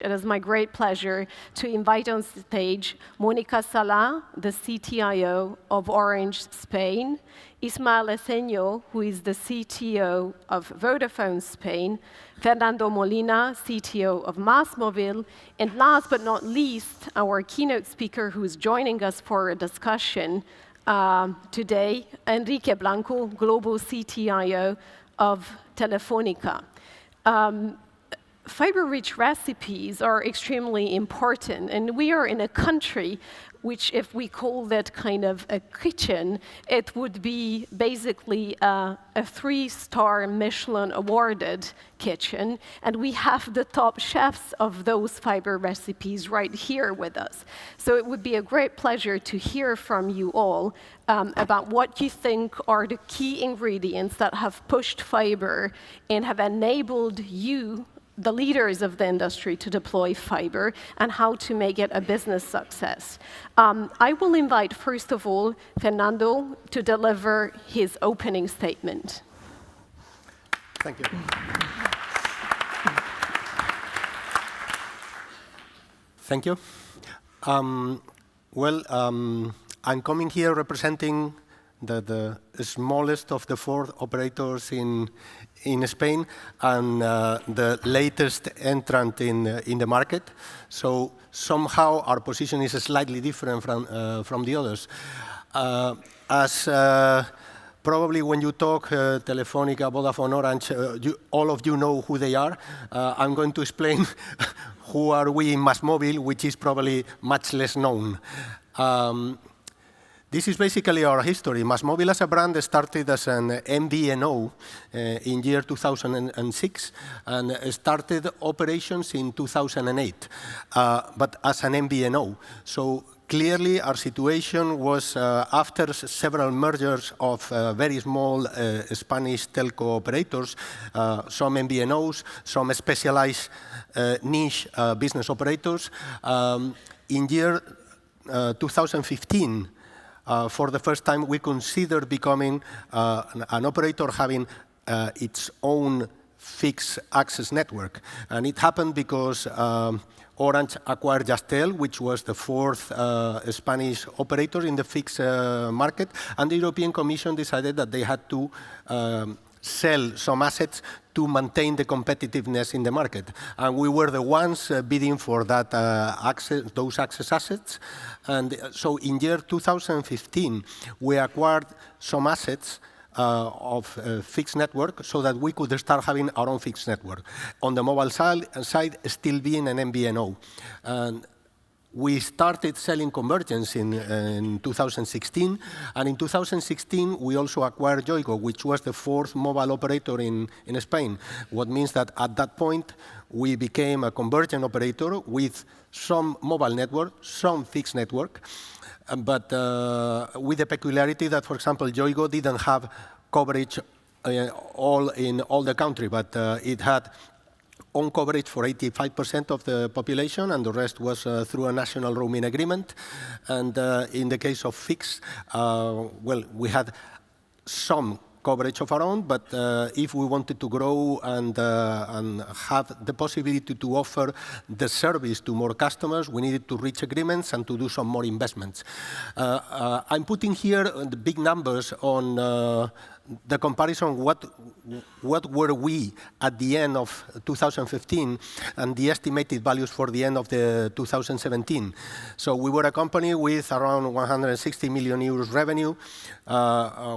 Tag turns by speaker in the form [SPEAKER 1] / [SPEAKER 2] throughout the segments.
[SPEAKER 1] it is my great pleasure to invite on stage Mónica SALA, the CTIO of Orange Spain, ISMAEL, who is the CTO of Vodafone Spain, Fernando Molina, CTO of Massmobile, and last but not least, our keynote speaker who is joining us for a discussion today, Enrique Blanco, Global CTIO of Telefonica. Fiber-rich recipes are extremely important, and we are in a country which, if we call that kind of a kitchen, it would be basically a 3-star Michelin awarded kitchen, and we have the top chefs of those fiber recipes right here with us. So it would be a great pleasure to hear from you all about what you think are the key ingredients that have pushed fiber and have enabled you, the leaders of the industry, to deploy fiber and how to make it a business success. I will invite, first of all, Fernando to deliver his opening statement.
[SPEAKER 2] Thank you. Thank you. I'm coming here representing the smallest of the 4 operators in Spain and the latest entrant in the market. So somehow our position is slightly different from the others. Probably when you talk Telefónica, Vodafone, Orange, all of you know who they are. I'm going to explain who are we in Massmobile, which is probably much less known. This is basically our history. Massmobile as a brand started as an MVNO in year 2006 and started operations in 2008, but as an MVNO. So clearly our situation was after several mergers of very small Spanish telco operators, some MVNOs, some specialized niche business operators. In year 2015, for the first time, we considered becoming an operator having its own fixed access network. And it happened because Orange acquired Yastel, which was the 4th Spanish operator in the fixed market. And the European Commission decided that they had to sell some assets to maintain the competitiveness in the market. And we were the ones bidding for that those access assets. And so in year 2015, we acquired some assets of fixed network so that we could start having our own fixed network. On the mobile side still being an MVNO. And we started selling convergence in 2016, and in 2016 we also acquired Yoigo, which was the 4th mobile operator in Spain. What means that at that point we became a convergent operator with some mobile network, some fixed network, but with the peculiarity that, for example, Yoigo didn't have coverage in all the country, but it had own coverage for 85% of the population, and the rest was through a national roaming agreement. And in the case of fixed, we had some coverage of our own, but if we wanted to grow and have the possibility to offer the service to more customers, we needed to reach agreements and to do some more investments. I'm putting here the big numbers on the comparison, what were we at the end of 2015 and the estimated values for the end of the 2017. So we were a company with around 160 million euros revenue.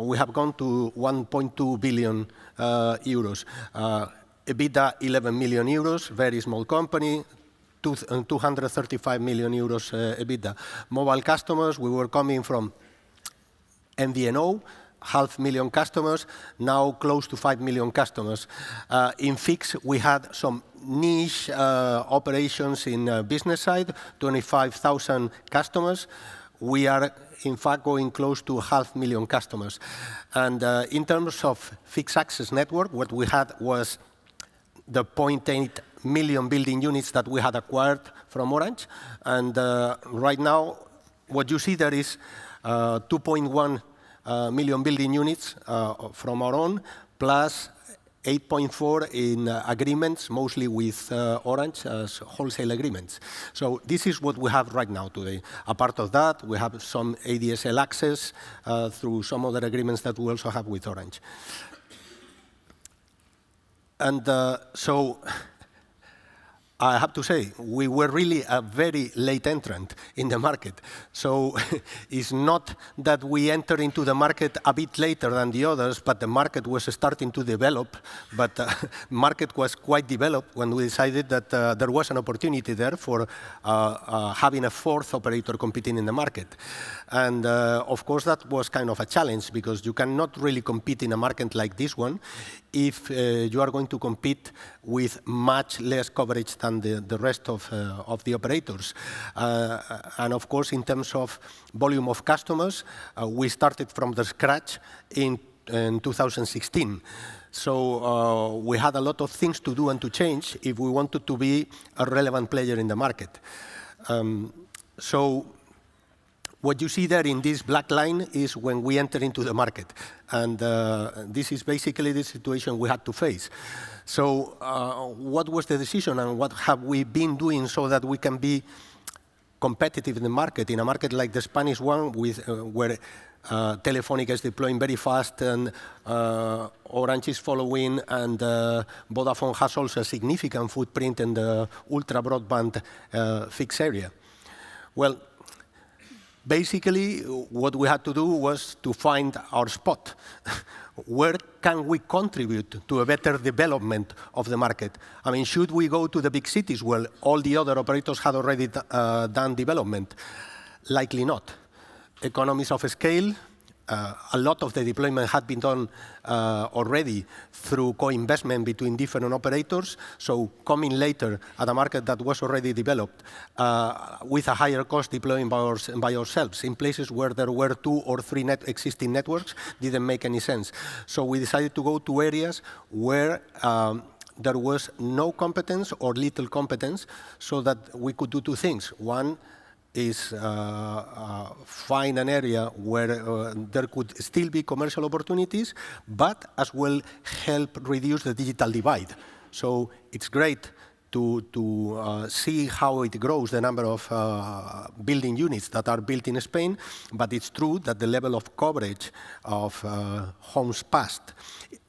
[SPEAKER 2] We have gone to 1.2 billion euros. EBITDA 11 million euros, very small company. 235 million euros EBITDA. Mobile customers, we were coming from MVNO, 500,000 customers, now close to 5 million customers. In fixed, we had some niche operations in business side, 25,000 customers. We are, in fact, going close to 500,000 customers. And in terms of fixed access network, what we had was the 0.8 million building units that we had acquired from Orange. And right now, what you see there is 2.1 million building units from our own, plus 8.4 in agreements, mostly with Orange as wholesale agreements. So this is what we have right now today. Apart of that, we have some ADSL access through some other agreements that we also have with Orange. And so I have to say, we were really a very late entrant in the market. So it's not that we entered into the market a bit later than the others, but the market was starting to develop. But the market was quite developed when we decided that there was an opportunity there for having a fourth operator competing in the market. And of course, that was kind of a challenge, because you cannot really compete in a market like this one if you are going to compete with much less coverage than the rest of the operators. And of course, in terms of volume of customers, we started from the scratch in 2016. So we had a lot of things to do and to change if we wanted to be a relevant player in the market. So what you see there in this black line is when we entered into the market. And this is basically the situation we had to face. So what was the decision, and what have we been doing so that we can be competitive in the market, in a market like the Spanish one, with, where Telefonica is deploying very fast, and Orange is following, and Vodafone has also a significant footprint in the ultra-broadband fixed area? Well, basically, what we had to do was to find our spot. Where can we contribute to a better development of the market? I mean, should we go to the big cities where all the other operators had already done development? Likely not. Economies of scale, a lot of the deployment had been done already through co-investment between different operators. So coming later at a market that was already developed with a higher cost deploying by ourselves in places where there were 2 or 3 existing networks didn't make any sense. So we decided to go to areas where there was no competence or little competence, so that we could do 2 things. One is find an area where there could still be commercial opportunities, but as well help reduce the digital divide. So it's great to see how it grows, the number of building units that are built in Spain, but it's true that the level of coverage of homes passed,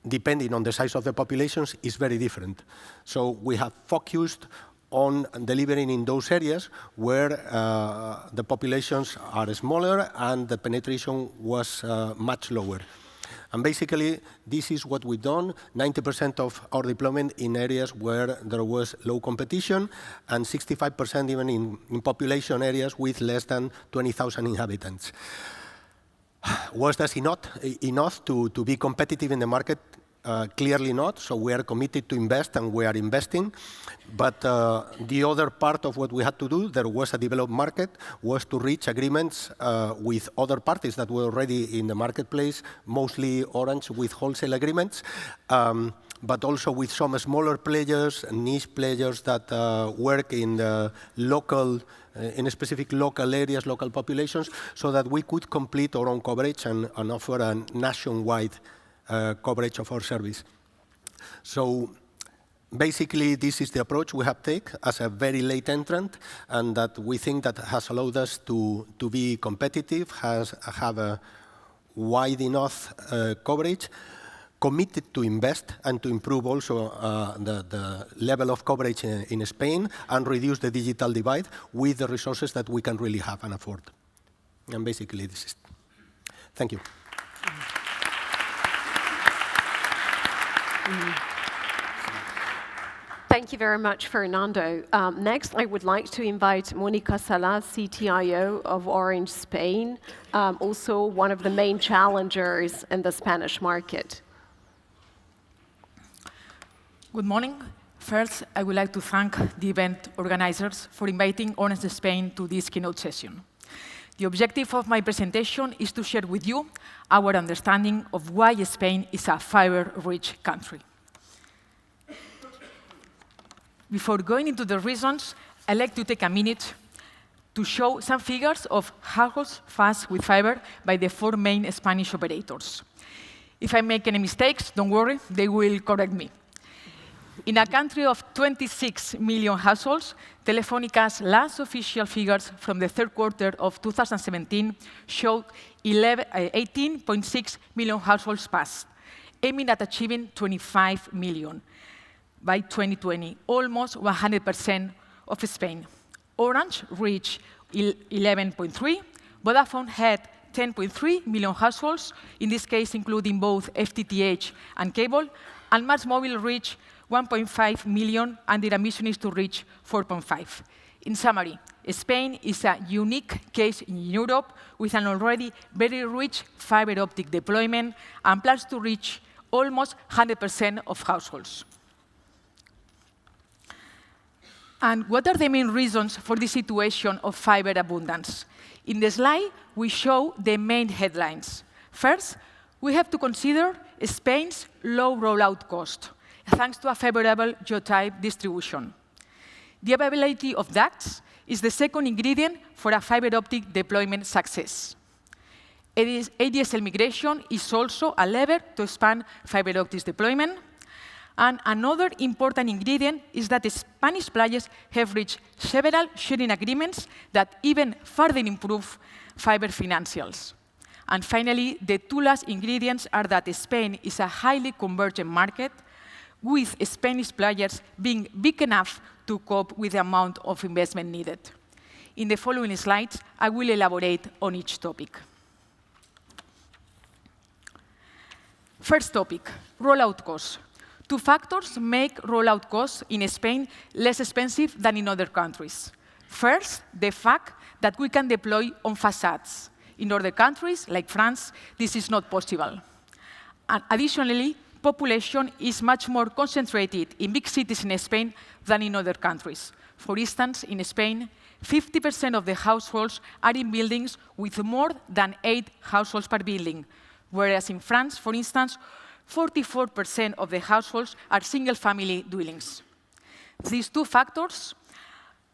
[SPEAKER 2] depending on the size of the populations, is very different. So we have focused on delivering in those areas where the populations are smaller and the penetration was much lower. And basically, this is what we've done. 90% of our deployment in areas where there was low competition, and 65% even in population areas with less than 20,000 inhabitants. Was that enough to be competitive in the market? Clearly not. So we are committed to invest, and we are investing. But the other part of what we had to do, there was a developed market, was to reach agreements with other parties that were already in the marketplace, mostly Orange with wholesale agreements, but also with some smaller players, niche players that work in the local, in specific local areas, local populations, so that we could complete our own coverage and offer a nationwide coverage of our service. So basically, this is the approach we have taken as a very late entrant, and that we think that has allowed us to be competitive, have a wide enough coverage, committed to invest and to improve also the level of coverage in Spain, and reduce the digital divide with the resources that we can really have and afford. And basically, this is it. Thank you.
[SPEAKER 1] Thank you very much, Fernando. Next, I would like to invite Mónica SALA, CTIO of Orange Spain, also one of the main challengers in the Spanish market.
[SPEAKER 3] Good morning. First, I would like to thank the event organizers for inviting Orange Spain to this keynote session. The objective of my presentation is to share with you our understanding of why Spain is a fiber-rich country. Before going into the reasons, I'd like to take a minute to show some figures of households passed with fiber by the 4 main Spanish operators. If I make any mistakes, don't worry, they will correct me. In a country of 26 million households, Telefónica's last official figures from the third quarter of 2017 showed 18.6 million households passed, aiming at achieving 25 million by 2020, almost 100% of Spain. Orange reached 11.3, Vodafone had 10.3 million households, in this case including both FTTH and cable, and Massmobile reached 1.5 million, and their ambition is to reach 4.5. In summary, Spain is a unique case in Europe with an already very rich fiber optic deployment and plans to reach almost 100% of households. And what are the main reasons for this situation of fiber abundance? In the slide, we show the main headlines. First, we have to consider Spain's low rollout cost, thanks to a favorable geotype distribution. The availability of ducts is the second ingredient for a fiber optic deployment success. ADSL migration is also a lever to expand fiber optics deployment. And another important ingredient is that the Spanish players have reached several sharing agreements that even further improve fiber financials. And finally, the two last ingredients are that Spain is a highly convergent market, with Spanish players being big enough to cope with the amount of investment needed. In the following slides, I will elaborate on each topic. First topic, rollout costs. Two factors make rollout costs in Spain less expensive than in other countries. First, the fact that we can deploy on facades. In other countries, like France, this is not possible. And additionally, population is much more concentrated in big cities in Spain than in other countries. For instance, in Spain, 50% of the households are in buildings with more than 8 households per building, whereas in France, for instance, 44% of the households are single-family dwellings. These two factors,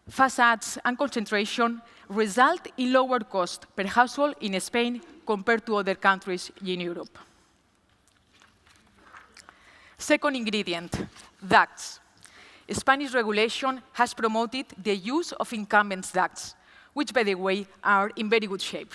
[SPEAKER 3] facades and concentration, result in lower cost per household in Spain compared to other countries in Europe. Second ingredient, ducts. Spanish regulation has promoted the use of incumbent ducts, which, by the way, are in very good shape.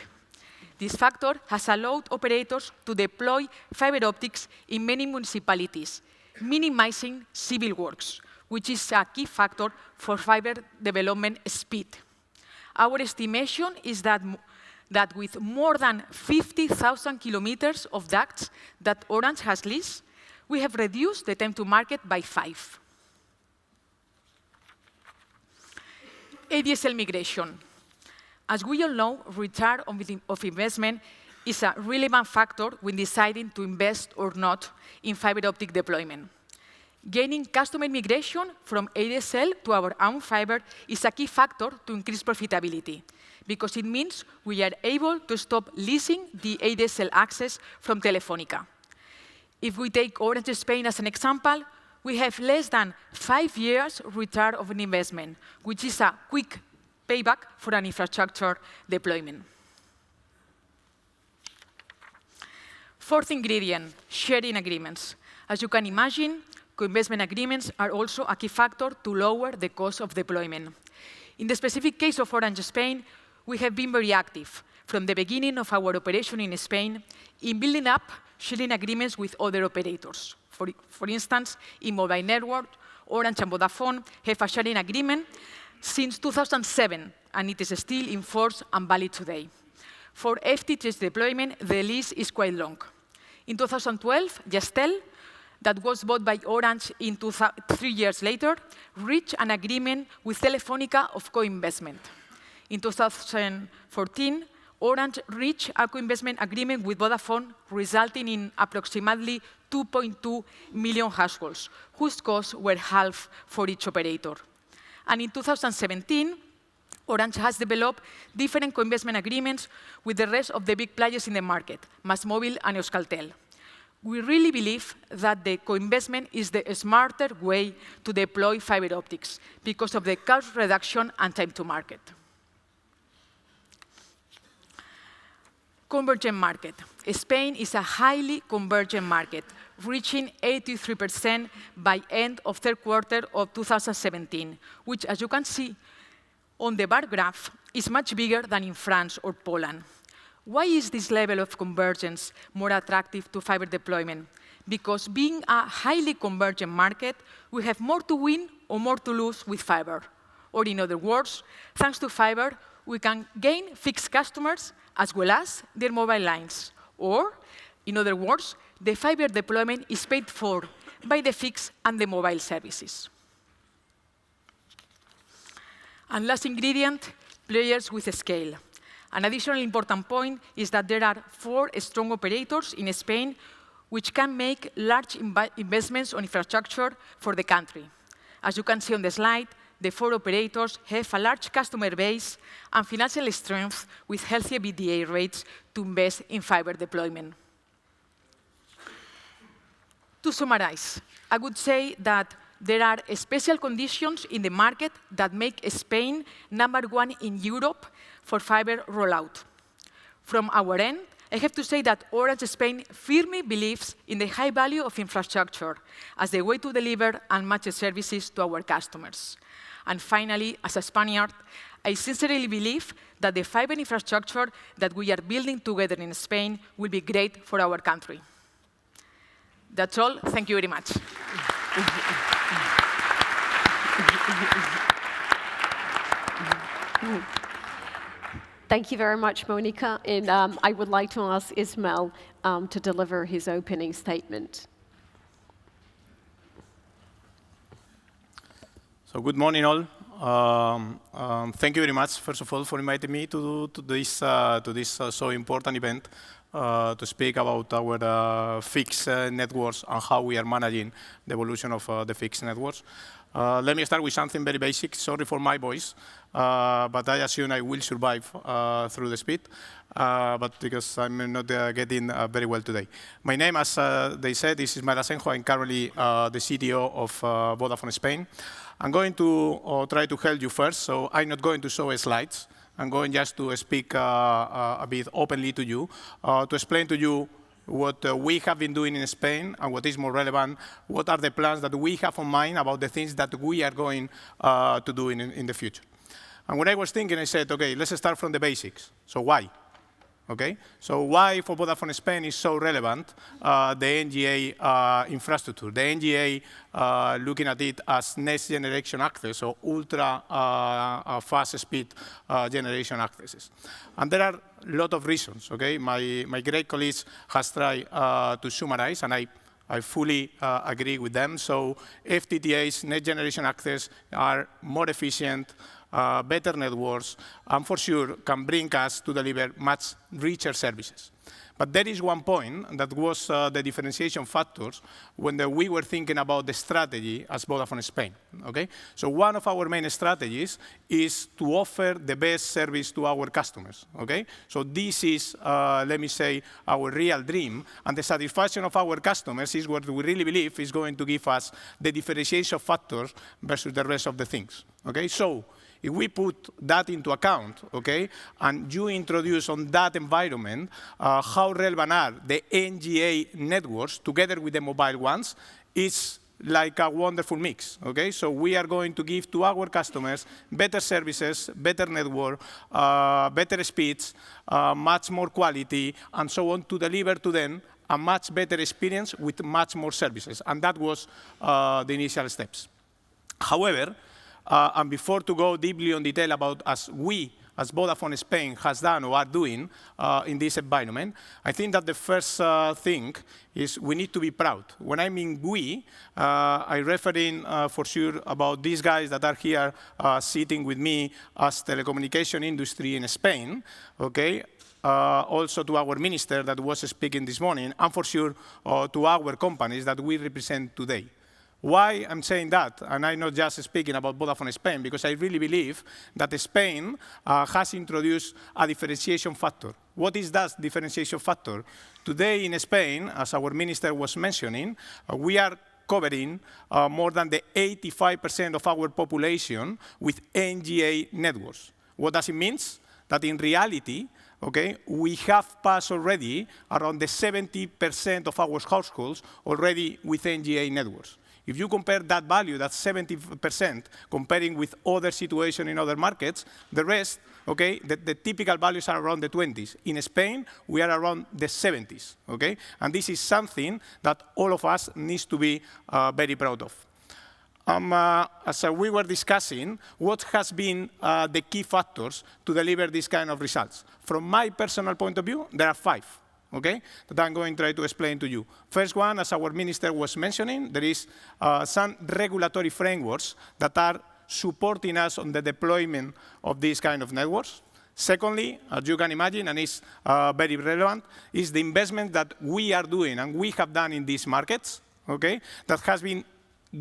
[SPEAKER 3] This factor has allowed operators to deploy fiber optics in many municipalities, minimizing civil works, which is a key factor for fiber development speed. Our estimation is that with more than 50,000 kilometers of ducts that Orange has leased, we have reduced the time to market by 5. ADSL migration. As we all know, return of investment is a relevant factor when deciding to invest or not in fiber optic deployment. Gaining customer migration from ADSL to our own fiber is a key factor to increase profitability, because it means we are able to stop leasing the ADSL access from Telefonica. If we take Orange Spain as an example, we have less than 5 years return of an investment, which is a quick payback for an infrastructure deployment. Fourth ingredient, sharing agreements. As you can imagine, co-investment agreements are also a key factor to lower the cost of deployment. In the specific case of Orange Spain, we have been very active from the beginning of our operation in Spain in building up sharing agreements with other operators. For instance, in mobile network, Orange and Vodafone have a sharing agreement since 2007, and it is still in force and valid today. For FTTH deployment, the list is quite long. In 2012, Gestel, that was bought by Orange 3 years later, reached an agreement with Telefonica of co-investment. In 2014, Orange reached a co-investment agreement with Vodafone, resulting in approximately 2.2 million households, whose costs were half for each operator. And in 2017, Orange has developed different co-investment agreements with the rest of the big players in the market, Massmobile and Euskaltel. We really believe that the co-investment is the smarter way to deploy fiber optics because of the cost reduction and time to market. Convergent market. Spain is a highly convergent market, reaching 83% by end of third quarter of 2017, which, as you can see on the bar graph, is much bigger than in France or Poland. Why is this level of convergence more attractive to fiber deployment? Because being a highly convergent market, we have more to win or more to lose with fiber. Or in other words, thanks to fiber, we can gain fixed customers as well as their mobile lines. Or, in other words, the fiber deployment is paid for by the fixed and the mobile services. And last ingredient, players with scale. An additional important point is that there are 4 strong operators in Spain which can make large investments on infrastructure for the country. As you can see on the slide, the 4 operators have a large customer base and financial strength with healthy EBITDA rates to invest in fiber deployment. To summarize, I would say that there are special conditions in the market that make Spain #1 in Europe for fiber rollout. From our end, I have to say that Orange Spain firmly believes in the high value of infrastructure as the way to deliver unmatched services to our customers. And finally, as a Spaniard, I sincerely believe that the fiber infrastructure that we are building together in Spain will be great for our country. That's all. Thank you very much.
[SPEAKER 1] Thank you very much, Monica. And I would like to ask Ismael to deliver his opening statement.
[SPEAKER 4] So good morning, all. Thank you very much, first of all, for inviting me to this so important event to speak about our fixed networks and how we are managing the evolution of the fixed networks. Let me start with something very basic. Sorry for my voice, but I assume I will survive through the speed, but because I'm not getting very well today. My name, as they said, is ISMAEL ASENJO. I'm currently the CTO of Vodafone Spain. I'm going to try to help you first, so I'm not going to show slides. I'm going just to speak a bit openly to you, to explain to you what we have been doing in Spain and what is more relevant, what are the plans that we have on mind about the things that we are going to do in the future. And when I was thinking, I said, OK, let's start from the basics. So why? Okay? So why for Vodafone Spain is so relevant, the NGA infrastructure, the NGA looking at it as next generation access, so ultra fast speed generation accesses. And there are a lot of reasons, okay? My great colleagues has tried to summarize, and I fully agree with them. So FTTH, next generation access, are more efficient, better networks, and for sure can bring us to deliver much richer services. But there is one point that was the differentiation factors when we were thinking about the strategy as Vodafone Spain. Okay? So one of our main strategies is to offer the best service to our customers. Okay? So this is, let me say, our real dream, and the satisfaction of our customers is what we really believe is going to give us the differentiation factors versus the rest of the things. Okay? So if we put that into account, okay, and you introduce on that environment how relevant are the NGA networks together with the mobile ones, it's like a wonderful mix, okay? So we are going to give to our customers better services, better network, better speeds, much more quality, and so on to deliver to them a much better experience with much more services. And that was the initial steps. However, and before to go deeply on detail about as Vodafone Spain has done or are doing in this environment, I think that the first thing is we need to be proud. When I mean we, I'm referring for sure about these guys that are here sitting with me as telecommunication industry in Spain, okay? Also to our minister that was speaking this morning, and for sure to our companies that we represent today. Why I'm saying that, and I'm not just speaking about Vodafone Spain, because I really believe that Spain has introduced a differentiation factor. What is that differentiation factor? Today in Spain, as our minister was mentioning, we are covering more than the 85% of our population with NGA networks. What does it mean? That in reality, okay, we have passed already around the 70% of our households already with NGA networks. If you compare that value, that 70%, comparing with other situations in other markets, the rest, okay, the typical values are around the 20s. In Spain, we are around the 70s, okay? And this is something that all of us needs to be very proud of. As we were discussing, what has been the key factors to deliver these kind of results? From my personal point of view, there are 5. Okay, that I'm going to try to explain to you. First one, as our minister was mentioning, there is some regulatory frameworks that are supporting us on the deployment of these kind of networks. Secondly, as you can imagine, and it's very relevant, is the investment that we are doing and we have done in these markets, okay, that has been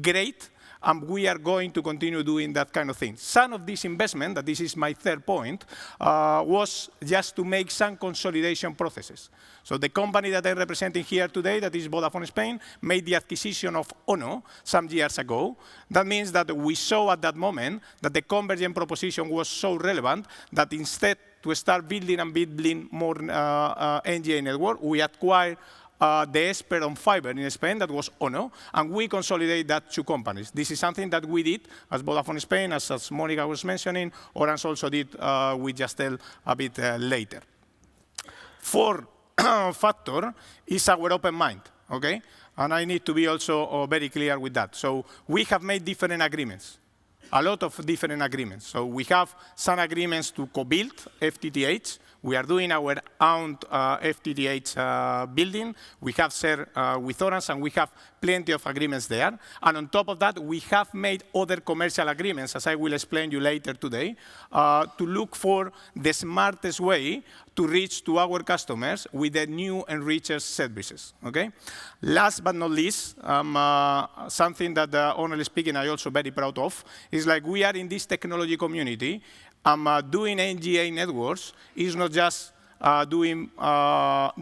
[SPEAKER 4] great, and we are going to continue doing that kind of thing. Some of this investment, that this is my third point, was just to make some consolidation processes. So the company that I'm representing here today, that is Vodafone Spain, made the acquisition of Ono some years ago. That means that we saw at that moment that the convergence proposition was so relevant that instead to start building and building more NGA network, we acquired the expert on fiber in Spain, that was Ono, and we consolidate that 2 companies. This is something that we did as Vodafone Spain, as Monica was mentioning, Orange also did with Justel a bit later. 4th factor is our open mind, okay? And I need to be also very clear with that. So we have made different agreements, a lot of different agreements. So we have some agreements to co-build FTTH. We are doing our own FTTH building. We have shared with Orange, and we have plenty of agreements there. And on top of that, we have made other commercial agreements, as I will explain you later today, to look for the smartest way to reach to our customers with the new and richer services, okay? Last but not least, something that, honestly speaking, I'm also very proud of, is like we are in this technology community. Doing NGA networks is not just doing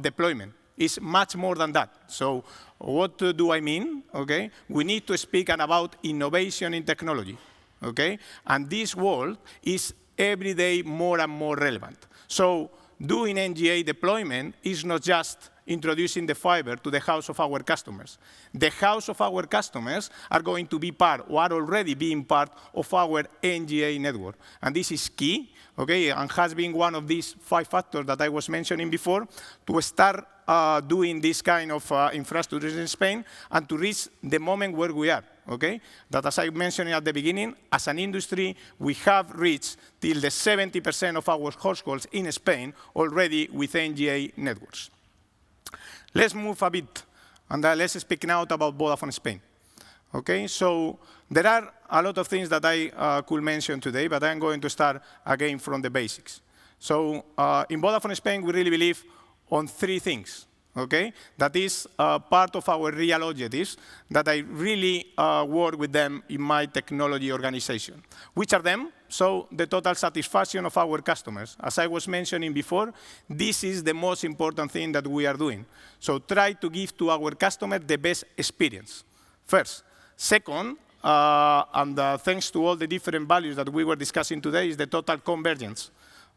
[SPEAKER 4] deployment. It's much more than that. So what do I mean? Okay? We need to speak about innovation in technology. Okay? And this world is every day more and more relevant. So doing NGA deployment is not just introducing the fiber to the house of our customers. The house of our customers are going to be part, or are already being part, of our NGA network. And this is key, okay, and has been one of these 5 factors that I was mentioning before to start doing this kind of infrastructure in Spain and to reach the moment where we are, okay? That, as I mentioned at the beginning, as an industry, we have reached till the 70% of our households in Spain already with NGA networks. Let's move a bit, and let's speak now about Vodafone Spain. Okay, so there are a lot of things that I could mention today, but I'm going to start again from the basics. So in Vodafone Spain, we really believe on 3 things. Okay, that is part of our real objectives that I really work with them in my technology organization. Which are them? So the total satisfaction of our customers. As I was mentioning before, this is the most important thing that we are doing. So try to give to our customer the best experience, first. Second, and thanks to all the different values that we were discussing today, is the total convergence.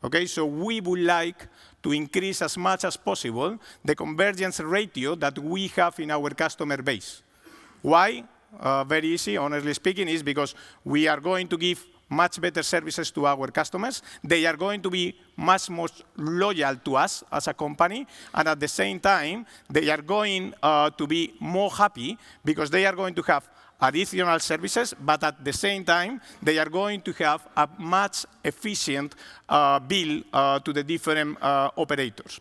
[SPEAKER 4] Okay, so we would like to increase as much as possible the convergence ratio that we have in our customer base. Why? Very easy, honestly speaking, is because we are going to give much better services to our customers. They are going to be much more loyal to us as a company, and at the same time, they are going to be more happy because they are going to have additional services, but at the same time, they are going to have a much efficient bill to the different operators.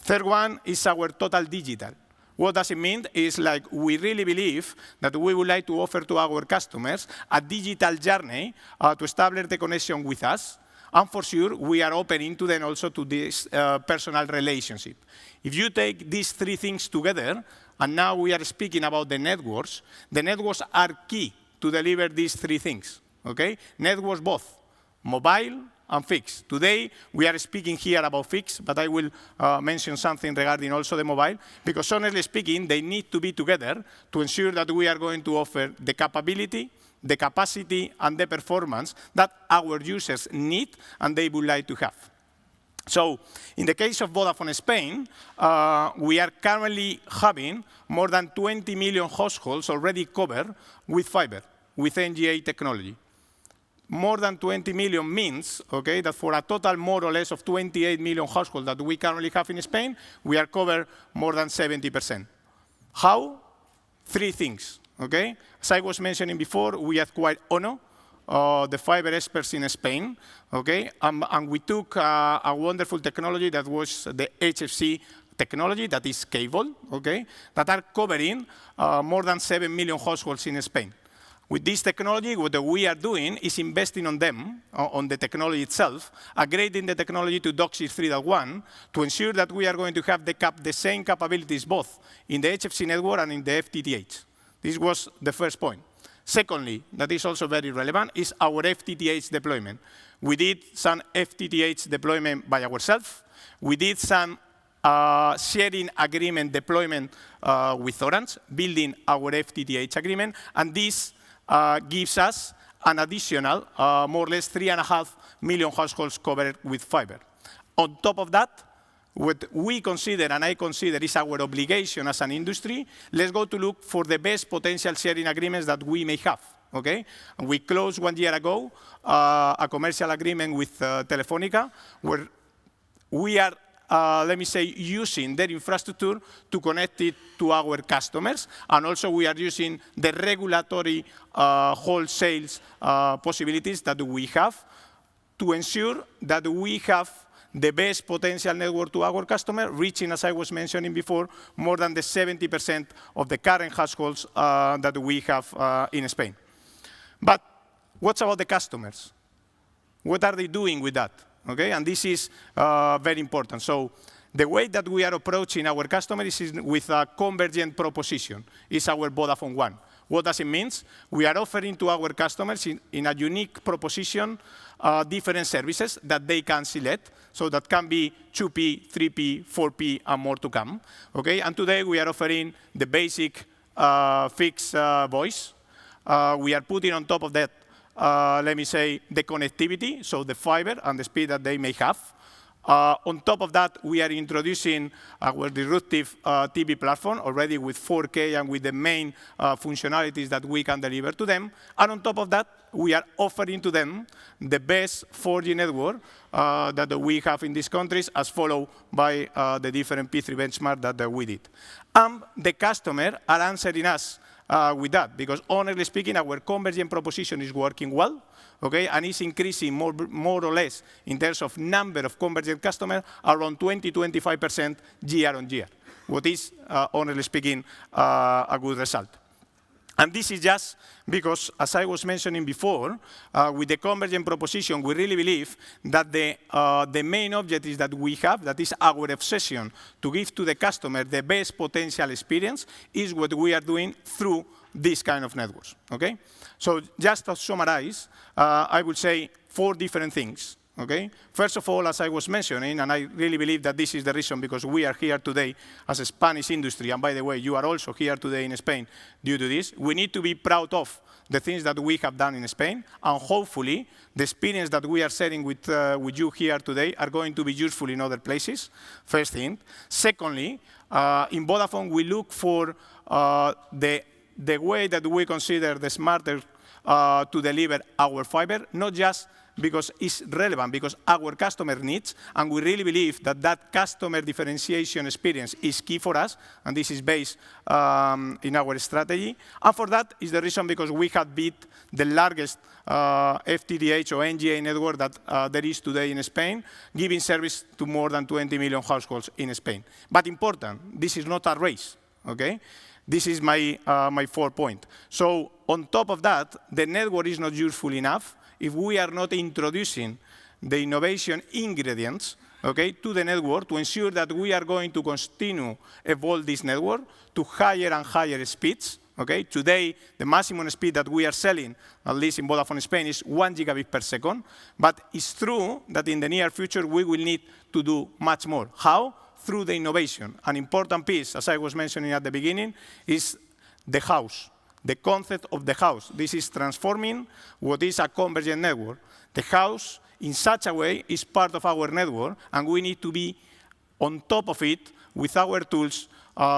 [SPEAKER 4] Third one is our total digital. What does it mean? It's like we really believe that we would like to offer to our customers a digital journey to establish the connection with us. And for sure, we are opening to them also to this personal relationship. If you take these 3 things together, and now we are speaking about the networks are key to deliver these 3 things, okay? Networks both, mobile and fixed. Today, we are speaking here about fixed, but I will mention something regarding also the mobile, because honestly speaking, they need to be together to ensure that we are going to offer the capability, the capacity, and the performance that our users need and they would like to have. So in the case of Vodafone Spain, we are currently having more than 20 million households already covered with fiber, with NGA technology. More than 20 million means, okay, that for a total more or less of 28 million households that we currently have in Spain, we are covered more than 70%. How? Three things, okay? As I was mentioning before, we acquired Ono, the fiber experts in Spain, okay? And we took a wonderful technology that was the HFC technology, that is cable, okay? That are covering more than 7 million households in Spain. With this technology, what we are doing is investing on them, on the technology itself, upgrading the technology to DOCSIS 3.1 to ensure that we are going to have the same capabilities both in the HFC network and in the FTTH. This was the first point. Secondly, that is also very relevant, is our FTTH deployment. We did some FTTH deployment by ourselves. We did some sharing agreement deployment with Orange, building our FTTH agreement, and this gives us an additional more or less 3.5 million households covered with fiber. On top of that, what we consider, and I consider, is our obligation as an industry, let's go to look for the best potential sharing agreements that we may have, okay? And we closed 1 year ago a commercial agreement with Telefonica, where we are, let me say, using their infrastructure to connect it to our customers. And also we are using the regulatory wholesale possibilities that we have to ensure that we have the best potential network to our customer, reaching, as I was mentioning before, more than the 70% of the current households that we have in Spain. But what's about the customers? What are they doing with that? Okay, and this is very important. So the way that we are approaching our customers is with a convergent proposition. It's our Vodafone One. What does it mean? We are offering to our customers in a unique proposition different services that they can select. So that can be 2P, 3P, 4P, and more to come. Okay, and today we are offering the basic fixed voice. We are putting on top of that, let me say, the connectivity, so the fiber and the speed that they may have. On top of that, we are introducing our disruptive TV platform already with 4K and with the main functionalities that we can deliver to them. And on top of that, we are offering to them the best 4G network that we have in these countries, as followed by the different P3 benchmark that we did. And the customer are answering us with that, because honestly speaking, our convergent proposition is working well, okay, and it's increasing more or less in terms of number of convergent customers around 20–25% year on year, what is, honestly speaking, a good result. And this is just because, as I was mentioning before, with the convergent proposition, we really believe that the main objective that we have, that is our obsession to give to the customer the best potential experience, is what we are doing through these kind of networks, okay? So just to summarize, I would say 4 different things. Okay? First of all, as I was mentioning, and I really believe that this is the reason because we are here today as a Spanish industry, and by the way, you are also here today in Spain due to this, we need to be proud of the things that we have done in Spain, and hopefully the experience that we are sharing with you here today are going to be useful in other places, first thing. Secondly, in Vodafone, we look for the way that we consider the smarter to deliver our fiber, not just because it's relevant, because our customer needs, and we really believe that that customer differentiation experience is key for us, and this is based in our strategy. And for that is the reason because we have built the largest FTTH or NGA network that there is today in Spain, giving service to more than 20 million households in Spain. But important, this is not a race, okay? This is my 4th point. So on top of that, the network is not useful enough if we are not introducing the innovation ingredients, okay, to the network to ensure that we are going to continue evolve this network to higher and higher speeds. Okay? Today, the maximum speed that we are selling, at least in Vodafone Spain, is 1 gigabit per second. But it's true that in the near future, we will need to do much more. How? Through the innovation. An important piece, as I was mentioning at the beginning, is the house. The concept of the house. This is transforming what is a convergent network. The house in such a way is part of our network, and we need to be on top of it with our tools,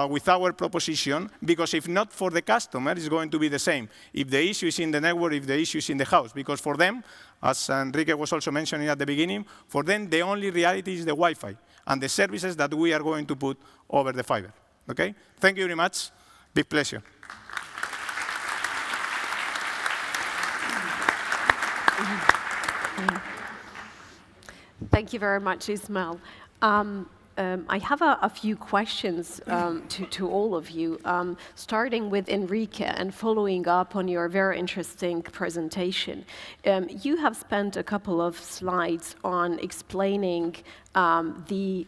[SPEAKER 4] with our proposition, because if not for the customer, it's going to be the same. If the issue is in the network, if the issue is in the house, because for them, as Enrique was also mentioning at the beginning, for them the only reality is the Wi-Fi and the services that we are going to put over the fiber. Okay? Thank you very much. Big pleasure.
[SPEAKER 1] Thank you very much, Ismael. I have a few questions to all of you, starting with Enrique and following up on your very interesting presentation. You have spent a couple of slides on explaining the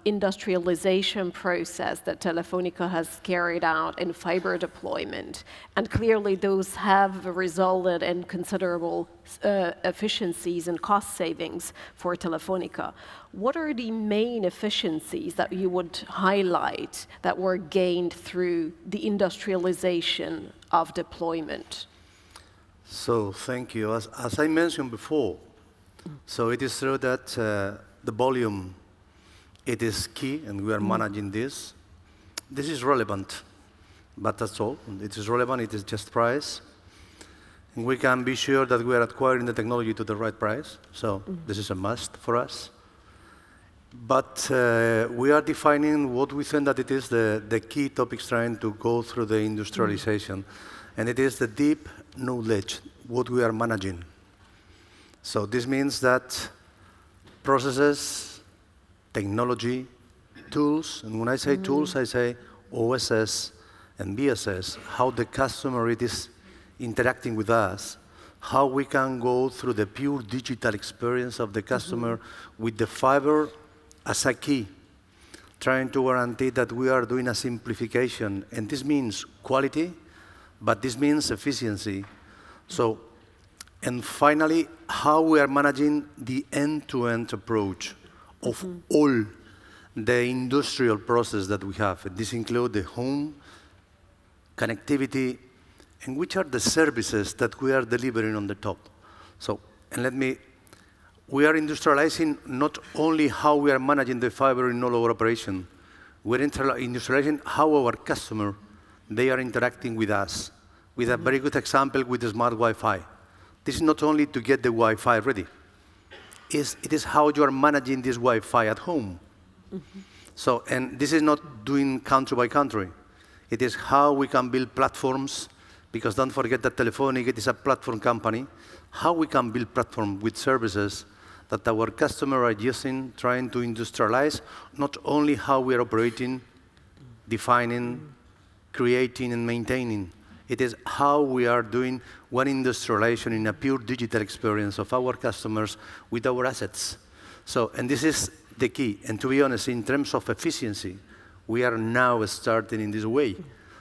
[SPEAKER 1] industrialization process that Telefonica has carried out in fiber deployment. And clearly those have resulted in considerable efficiencies and cost savings for Telefonica. What are the main efficiencies that you would highlight that were gained through the industrialization of deployment?
[SPEAKER 5] So thank you. As I mentioned before, so it is true that the volume, it is key, and we are managing this. This is relevant, but that's all. It is relevant, it is just price. And we can be sure that we are acquiring the technology to the right price. So this is a must for us. But we are defining what we think that it is the key topics trying to go through the industrialization. And it is the deep knowledge, what we are managing. So this means that processes, technology, tools, and when I say tools, I say OSS and BSS, how the customer it is interacting with us, how we can go through the pure digital experience of the customer with the fiber as a key, trying to guarantee that we are doing a simplification. And this means quality, but this means efficiency. So, and finally, how we are managing the end-to-end approach of all the industrial process that we have. This includes the home, connectivity, and which are the services that we are delivering on the top. So, and we are industrializing not only how we are managing the fiber in all our operation, we're industrializing how our customer, they are interacting with us. With a very good example with the smart Wi-Fi. This is not only to get the Wi-Fi ready. It is how you are managing this Wi-Fi at home. So, and this is not doing country by country. It is how we can build platforms, because don't forget that Telefonica is a platform company, how we can build platform with services that our customers are using, trying to industrialize, not only how we are operating, defining, creating, and maintaining. It is how we are doing one industrialization in a pure digital experience of our customers with our assets. So, and this is the key. And to be honest, in terms of efficiency, we are now starting in this way.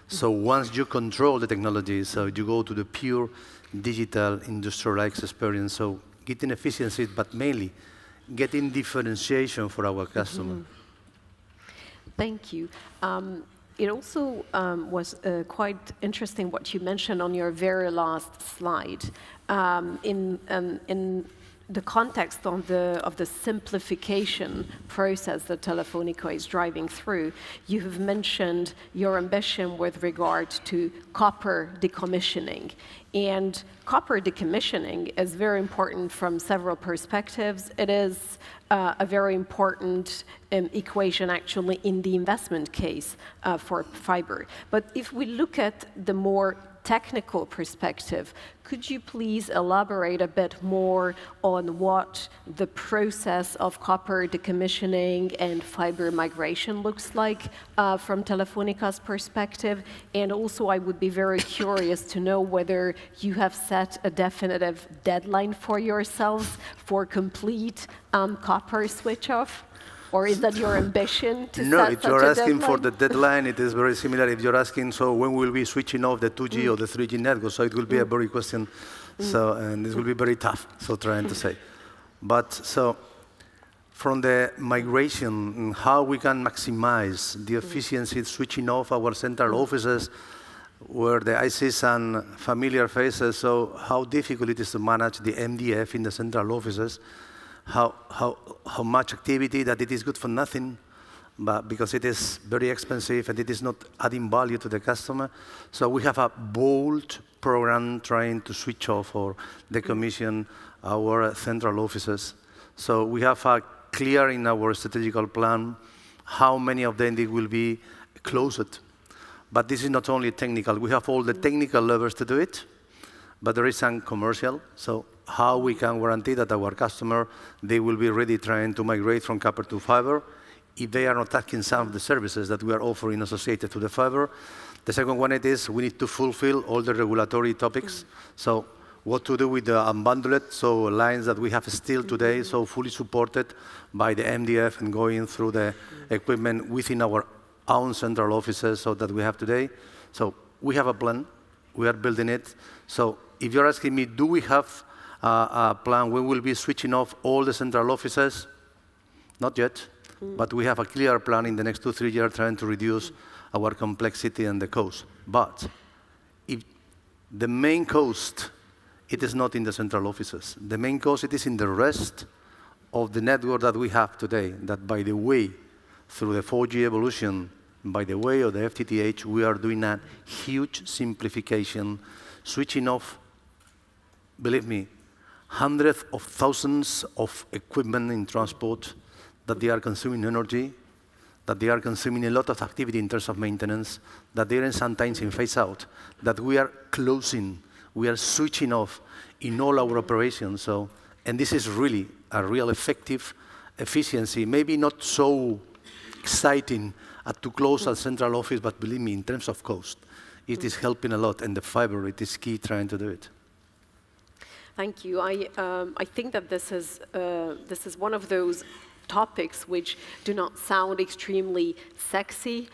[SPEAKER 5] So once you control the technology, so you go to the pure digital industrialized experience. So getting efficiency, but mainly getting differentiation for our customer.
[SPEAKER 1] Thank you. It also was quite interesting what you mentioned on your very last slide. In the context of the simplification process that Telefonica is driving through, you have mentioned your ambition with regard to copper decommissioning. And copper decommissioning is very important from several perspectives. It is a very important equation, actually, in the investment case for fiber. But if we look at the more technical perspective, could you please elaborate a bit more on what the process of copper decommissioning and fiber migration looks like from Telefonica's perspective? And also, I would be very curious to know whether you have set a definitive deadline for yourselves for complete copper switch off? Or is that your ambition to set such a deadline?
[SPEAKER 5] No, if you're asking for the deadline, it is very similar. If you're asking, so when will we switching off the 2G or the 3G network? So it will be a very question. So, and this will be very tough, so trying to say. But so from the migration, how we can maximize the efficiency switching off our central offices where the I see some familiar faces, so how difficult it is to manage the MDF in the central offices. how much activity, that it is good for nothing, but because it is very expensive and it is not adding value to the customer. So we have a bold program trying to switch off or decommission our central offices. So we have a clear in our strategical plan how many of them they will be closed. But this is not only technical. We have all the technical levers to do it, but there is some commercial. So how we can guarantee that our customer, they will be ready trying to migrate from copper to fiber if they are not taking some of the services that we are offering associated to the fiber. The second one it is we need to fulfill all the regulatory topics. So what to do with the unbundled, so lines that we have still today, so fully supported by the MDF and going through the equipment within our own central offices so that we have today. So we have a plan. We are building it. So if you're asking me, do we have a plan when we'll be switching off all the central offices? Not yet. But we have a clear plan in the next 2-3 years trying to reduce our complexity and the cost. But if the main cost, it is not in the central offices. The main cost, it is in the rest of the network that we have today, that by the way, through the 4G evolution, by the way of the FTTH, we are doing a huge simplification, switching off, believe me, hundreds of thousands of equipment in transport that they are consuming energy, that they are consuming a lot of activity in terms of maintenance, that they are sometimes in phase out, that we are closing, we are switching off in all our operations. So, and this is really a real effective efficiency, maybe not so exciting to close a central office, but believe me, in terms of cost, it is helping a lot, and the fiber, it is key trying to do it.
[SPEAKER 1] Thank you. I think that this is one of those topics which do not sound extremely sexy,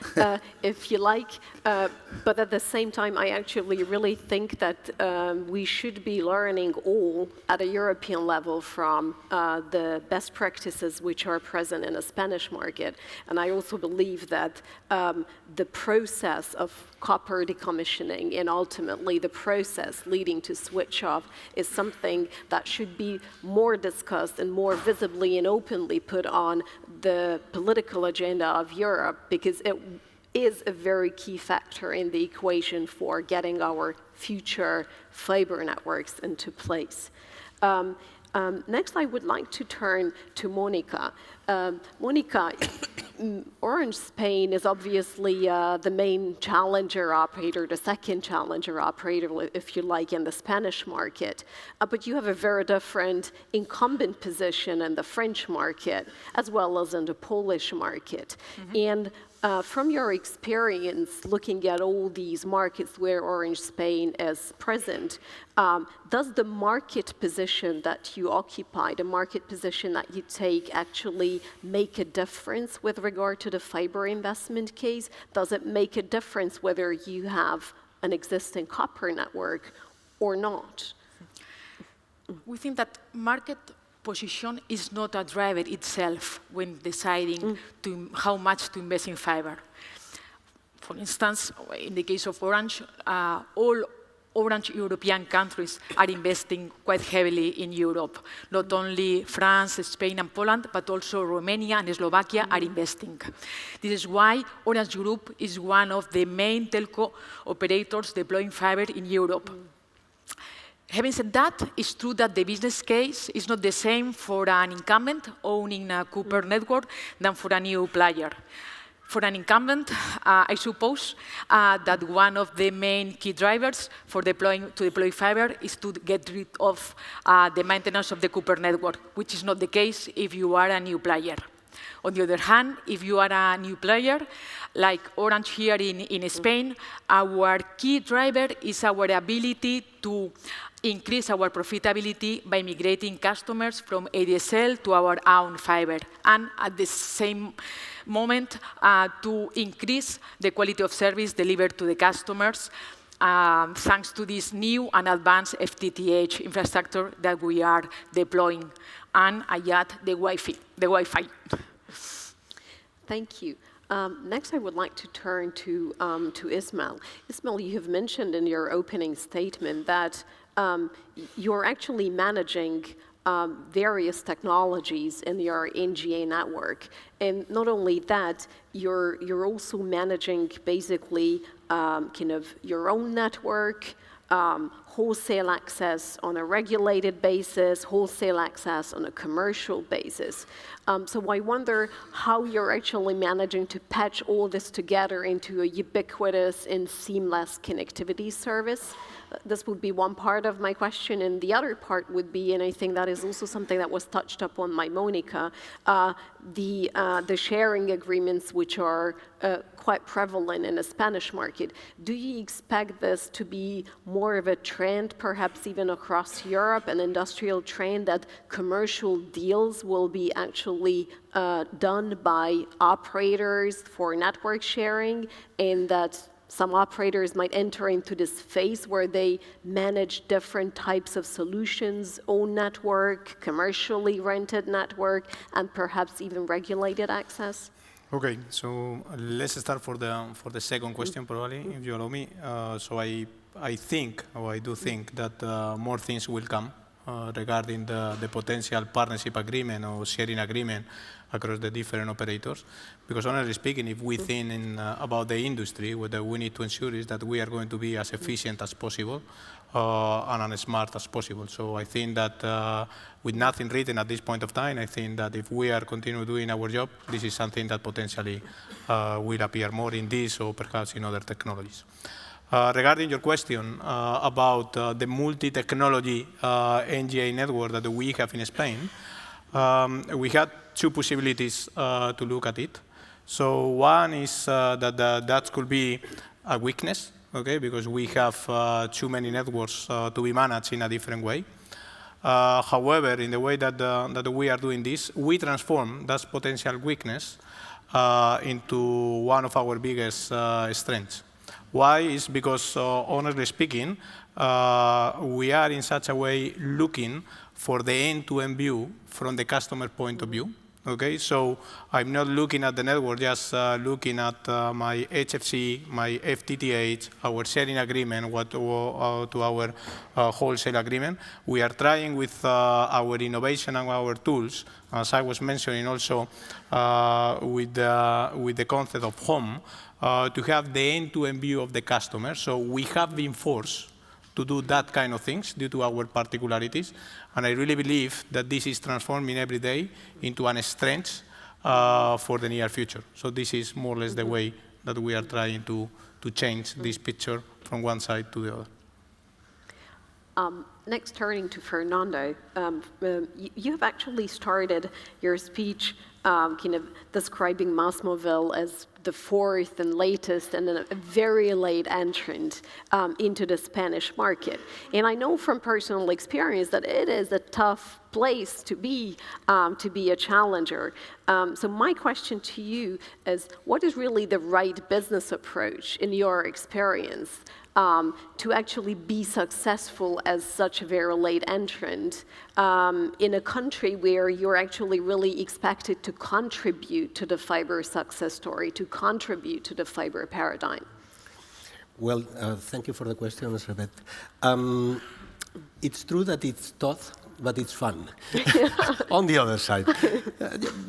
[SPEAKER 1] if you like, but at the same time, I actually really think that we should be learning all at a European level from the best practices which are present in the Spanish market. And I also believe that the process of copper decommissioning and ultimately the process leading to switch off is something that should be more discussed and more visibly and openly put on the political agenda of Europe, because it is a very key factor in the equation for getting our future fiber networks into place. Next, I would like to turn to Monica. Monica, Orange Spain is obviously the main challenger operator, the second challenger operator, if you like, in the Spanish market. But you have a very different incumbent position in the French market, as well as in the Polish market. And from your experience looking at all these markets where Orange Spain is present, does the market position that you occupy, the market position that you take, actually make a difference with regard to the fiber investment case? Does it make a difference whether you have an existing copper network or not?
[SPEAKER 3] We think that market position is not a driver itself when deciding how much to invest in fiber. For instance, in the case of Orange, all Orange European countries are investing quite heavily in Europe. Not only France, Spain, and Poland, but also Romania and Slovakia are investing. This is why Orange Group is one of the main telco operators deploying fiber in Europe. Having said that, it's true that the business case is not the same for an incumbent owning a copper network than for a new player. For an incumbent, I suppose that one of the main key drivers for to deploy fiber is to get rid of the maintenance of the copper network, which is not the case if you are a new player. On the other hand, if you are a new player, like Orange here in Spain, our key driver is our ability to increase our profitability by migrating customers from ADSL to our own fiber, and at the same moment to increase the quality of service delivered to the customers thanks to this new and advanced FTTH infrastructure that we are deploying, and I add the Wi-Fi.
[SPEAKER 1] Thank you. Next, I would like to turn to Ismael. Ismael, you have mentioned in your opening statement that you're actually managing various technologies in your NGA network. And not only that, you're also managing basically kind of your own network, wholesale access on a regulated basis, wholesale access on a commercial basis. So I wonder how you're actually managing to patch all this together into a ubiquitous and seamless connectivity service. This would be one part of my question, and the other part would be, and I think that is also something that was touched upon by Monica, the sharing agreements which are quite prevalent in the Spanish market. Do you expect this to be more of a trend, perhaps even across Europe, an industrial trend that commercial deals will be actually done by operators for network sharing, and that some operators might enter into this phase where they manage different types of solutions, own network, commercially rented network, and perhaps even regulated access?
[SPEAKER 4] Okay, so let's start for the second question, probably, if you allow me. So I think, or I do think that more things will come regarding the potential partnership agreement or sharing agreement across the different operators. Because honestly speaking, if we think about the industry, what we need to ensure is that we are going to be as efficient as possible and as smart as possible. So I think that with nothing written at this point of time, I think that if we are continue doing our job, this is something that potentially will appear more in this or perhaps in other technologies. Regarding your question about the multi-technology NGA network that we have in Spain, we had two possibilities to look at it. So one is that could be a weakness, okay, because we have too many networks to be managed in a different way. However, in the way that we are doing this, we transform that potential weakness into one of our biggest strengths. Why? Is because, honestly speaking, we are in such a way looking for the end-to-end view from the customer point of view. Okay, so I'm not looking at the network, just looking at my HFC, my FTTH, our sharing agreement, to our wholesale agreement. We are trying with our innovation and our tools, as I was mentioning also with the concept of home, to have the end-to-end view of the customer. So we have been forced to do that kind of things due to our particularities. And I really believe that this is transforming every day into a strength for the near future. So this is more or less the way that we are trying to change this picture from one side to the other.
[SPEAKER 1] Next, turning to Fernando, you have actually started your speech kind of describing Massmobile as the fourth and latest and a very late entrant into the Spanish market. And I know from personal experience that it is a tough place to be a challenger. So my question to you is, what is really the right business approach in your experience to actually be successful as such a very late entrant in a country where you're actually really expected to contribute to the fiber success story, to contribute to the fiber paradigm?
[SPEAKER 2] Well, thank you for the question, ERZSÉBET. It's true that it's tough, but it's fun on the other side,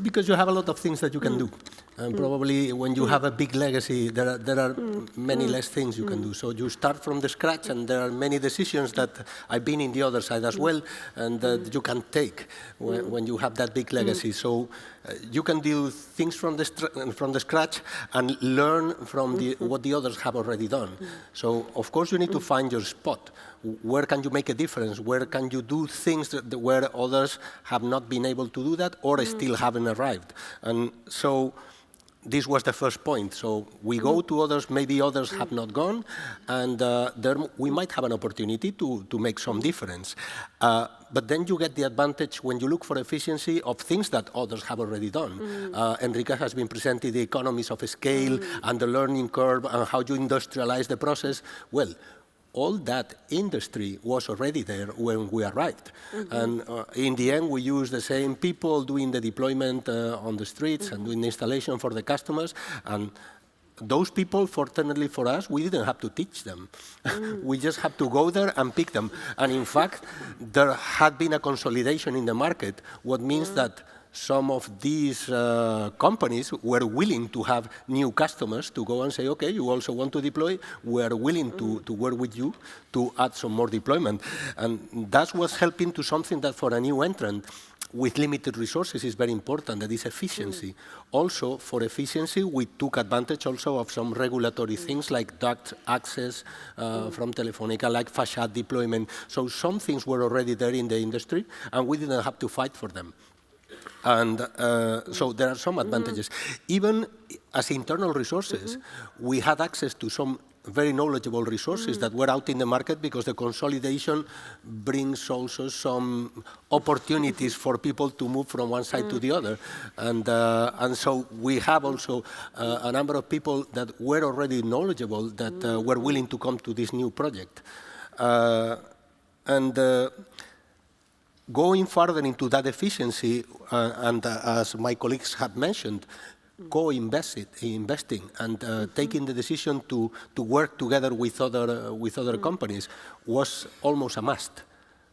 [SPEAKER 2] because you have a lot of things that you can do. And probably when you have a big legacy, there are many less things you can do. So you start from the scratch, and there are many decisions that I've been in the other side as well, and that you can take when you have that big legacy. So you can do things from the scratch and learn from what the others have already done. So of course you need to find your spot. Where can you make a difference? Where can you do things where others have not been able to do that or still haven't arrived? And so this was the first point. So we go to others, maybe others have not gone, and there we might have an opportunity to make some difference. But then you get the advantage when you look for efficiency of things that others have already done. Enrique has been presenting the economies of scale and the learning curve and how you industrialize the process. Well, all that industry was already there when we arrived. And in the end, we use the same people doing the deployment on the streets and doing the installation for the customers. And those people, fortunately for us, we didn't have to teach them. We just had to go there and pick them. And in fact, there had been a consolidation in the market, what means that some of these companies were willing to have new customers to go and say, okay, you also want to deploy, we are willing to work with you to add some more deployment. And that was helping to something that for a new entrant with limited resources is very important, that is efficiency. Also, for efficiency, we took advantage also of some regulatory things like duct access from Telefonica, like facade deployment. So some things were already there in the industry, and we didn't have to fight for them. And so there are some advantages. Even as internal resources, we had access to some very knowledgeable resources that were out in the market, because the consolidation brings also some opportunities for people to move from one side to the other. And so we have also a number of people that were already knowledgeable that were willing to come to this new project. Going further into that efficiency, and as my colleagues have mentioned, investing and taking the decision to work together with other companies was almost a must.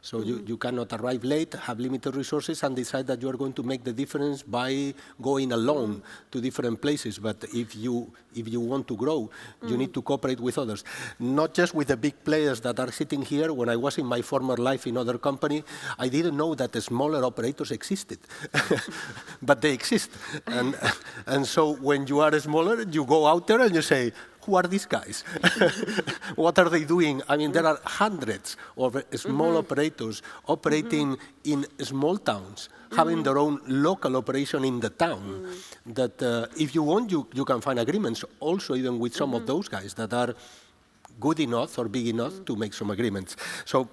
[SPEAKER 2] So you cannot arrive late, have limited resources, and decide that you are going to make the difference by going alone to different places. But if you want to grow, you need to cooperate with others. Not just with the big players that are sitting here. When I was in my former life in other company, I didn't know that the smaller operators existed. But they exist. And so when you are smaller, you go out there and you say, who are these guys? What are they doing? I mean, there are hundreds of small operators operating in small towns, having their own local operation in the town. That if you want, you can find agreements also even with some of those guys that are good enough or big enough to make some agreements. So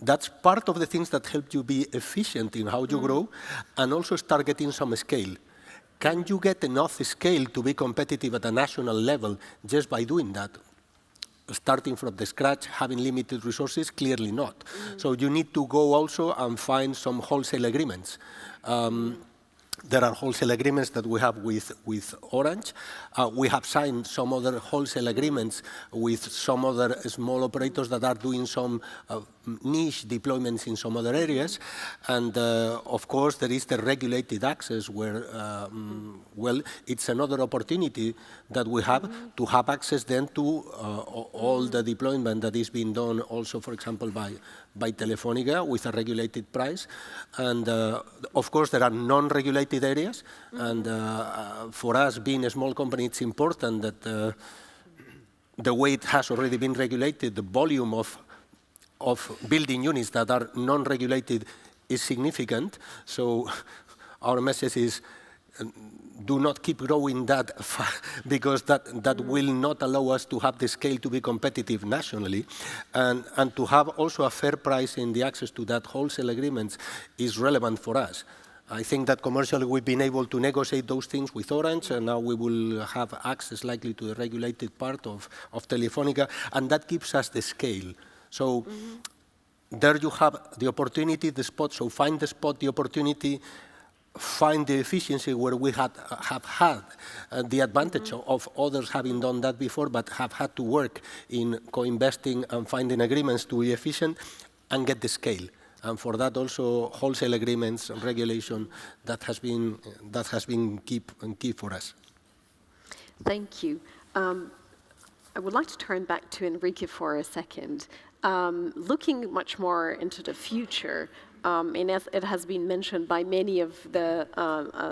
[SPEAKER 2] that's part of the things that help you be efficient in how you grow, and also start getting some scale. Can you get enough scale to be competitive at a national level just by doing that? Starting from the scratch, having limited resources? Clearly not. So you need to go also and find some wholesale agreements. There are wholesale agreements that we have with Orange. We have signed some other wholesale agreements with some other small operators that are doing some niche deployments in some other areas. And of course, there is the regulated access where, well, it's another opportunity that we have to have access then to all the deployment that is being done also, for example, by Telefonica with a regulated price. And of course, there are non-regulated areas. And for us, being a small company, it's important that the way it has already been regulated, the volume of building units that are non-regulated is significant. So our message is, do not keep growing that fast, because that will not allow us to have the scale to be competitive nationally. And to have also a fair price in the access to that wholesale agreements is relevant for us. I think that commercially we've been able to negotiate those things with Orange, and now we will have access likely to the regulated part of Telefonica, and that gives us the scale. So there you have the opportunity, the spot. So find the spot, the opportunity, find the efficiency where we have had the advantage of others having done that before, but have had to work in co-investing and finding agreements to be efficient, and get the scale. And for that also wholesale agreements and regulation, that has been key for us.
[SPEAKER 1] Thank you. I would like to turn back to Enrique for a second. Looking much more into the future, and as it has been mentioned by many of the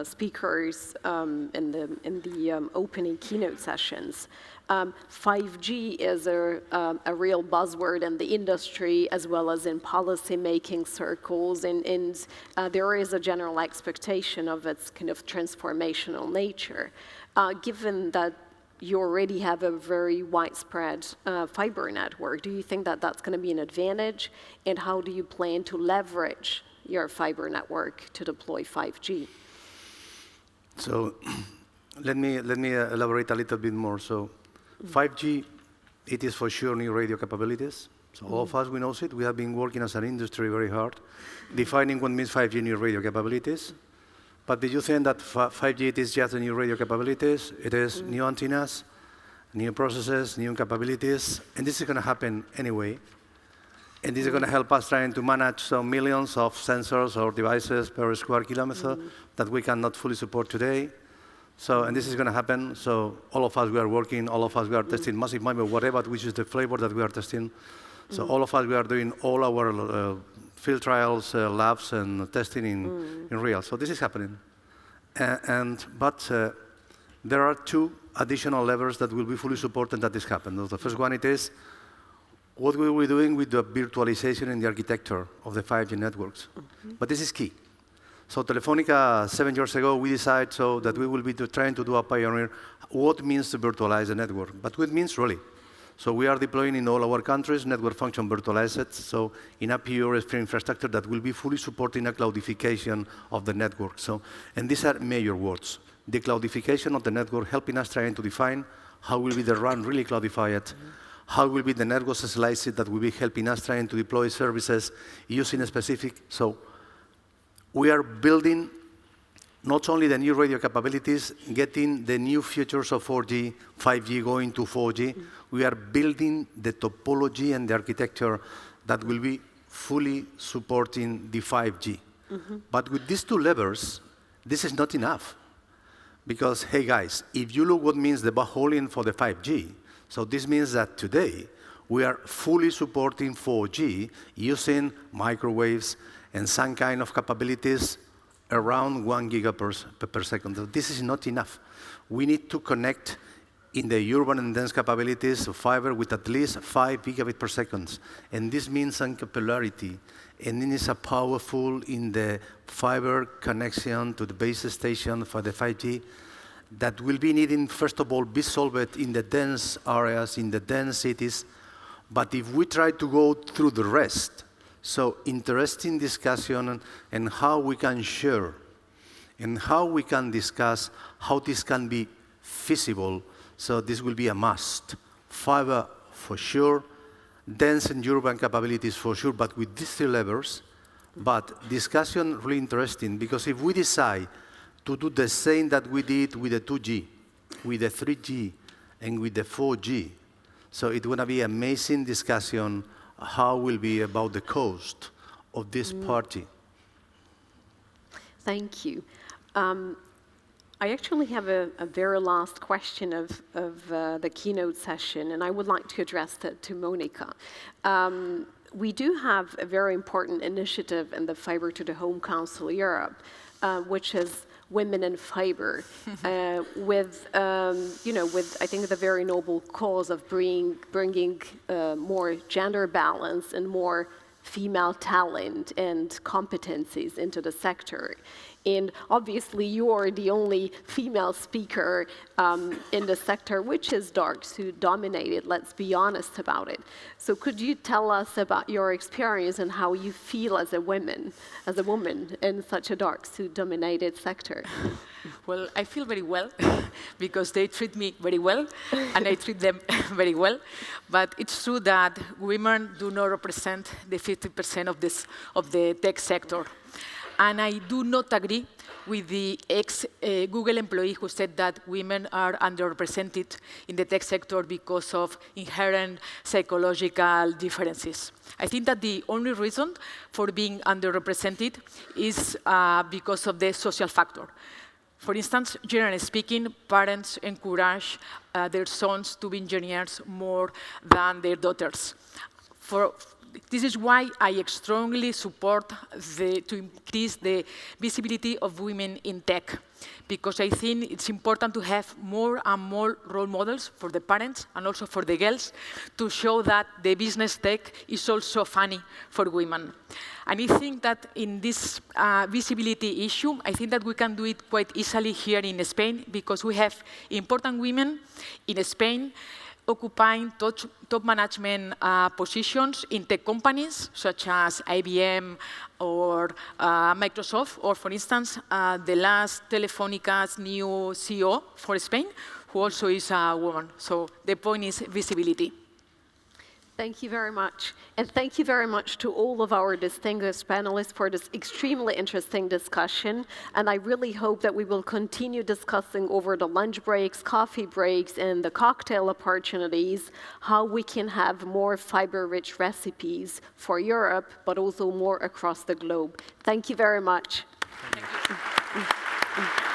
[SPEAKER 1] speakers in the opening keynote sessions, 5G is a real buzzword in the industry as well as in policy-making circles, and there is a general expectation of its kind of transformational nature. Given that you already have a very widespread fiber network, do you think that that's going to be an advantage? And how do you plan to leverage your fiber network to deploy 5G?
[SPEAKER 5] So let me elaborate a little bit more. So 5G, it is for sure new radio capabilities. So all of us, we know it. We have been working as an industry very hard, defining what means 5G new radio capabilities. But did you think that 5G it is just the new radio capabilities? It is new antennas, new processes, new capabilities, and this is going to happen anyway. And this is going to help us trying to manage some millions of sensors or devices per square kilometer that we cannot fully support today. So, and this is going to happen. So all of us, we are working, all of us, we are testing massive MIMO, whatever, which is the flavor that we are testing. So all of us, we are doing all our field trials, labs, and testing in real. So this is happening. But there are two additional levers that will be fully supported that this happens. The first one, it is what we will be doing with the virtualization in the architecture of the 5G networks. But this is key. So Telefonica, 7 years ago, we decided that we will be trying to do a pioneer what means to virtualize a network, but what it means really. So we are deploying in all our countries network function virtualized, so in a pure sphere infrastructure that will be fully supporting a cloudification of the network. So, and these are major words. The cloudification of the network helping us trying to define how will be the run really cloudified, how will be the network sliced that will be helping us trying to deploy services using a specific. So we are building not only the new radio capabilities, getting the new features of 4G, 5G going to 4G, we are building the topology and the architecture that will be fully supporting the 5G. But with these two levers, this is not enough. Because, hey guys, if you look what means the backhauling for the 5G, so this means that today we are fully supporting 4G using microwaves and some kind of capabilities around 1 gigabit per second. So this is not enough. We need to connect in the urban and dense capabilities of fiber with at least 5 gigabit per second. And this means some capillarity. And it is a powerful in the fiber connection to the base station for the 5G that will be needing, first of all, be solved in the dense areas, in the dense cities. But if we try to go through the rest, so interesting discussion and how we can share and how we can discuss how this can be feasible. So this will be a must. Fiber for sure, dense and urban capabilities for sure, but with these three levers. But discussion really interesting, because if we decide to do the same that we did with the 2G, with the 3G, and with the 4G, so it's going to be amazing discussion how will be about the cost of this party.
[SPEAKER 1] Thank you. I actually have a very last question of the keynote session, and I would like to address that to Monica. We do have a very important initiative in the Fiber to the Home Council Europe, which is Women in Fiber, with I think the very noble cause of bringing more gender balance and more female talent and competencies into the sector. And obviously, you are the only female speaker in the sector, which is dark suit dominated, let's be honest about it. So could you tell us about your experience and how you feel as a woman in such a dark suit dominated sector?
[SPEAKER 3] Well, I feel very well because they treat me very well and I treat them very well. But it's true that women do not represent the 50% of the tech sector. And I do not agree with the ex-Google employee who said that women are underrepresented in the tech sector because of inherent psychological differences. I think that the only reason for being underrepresented is because of the social factor. For instance, generally speaking, parents encourage their sons to be engineers more than their daughters. This is why I strongly support to increase the visibility of women in tech, because I think it's important to have more and more role models for the parents and also for the girls to show that the business tech is also funny for women. And I think that in this visibility issue, I think that we can do it quite easily here in Spain, because we have important women in Spain occupying top management positions in tech companies such as IBM or Microsoft, or for instance, the last Telefonica's new CEO for Spain, who also is a woman. So the point is visibility.
[SPEAKER 1] Thank you very much. And thank you very much to all of our distinguished panelists for this extremely interesting discussion. And I really hope that we will continue discussing over the lunch breaks, coffee breaks, and the cocktail opportunities how we can have more fiber-rich recipes for Europe, but also more across the globe. Thank you very much.
[SPEAKER 3] Thank you.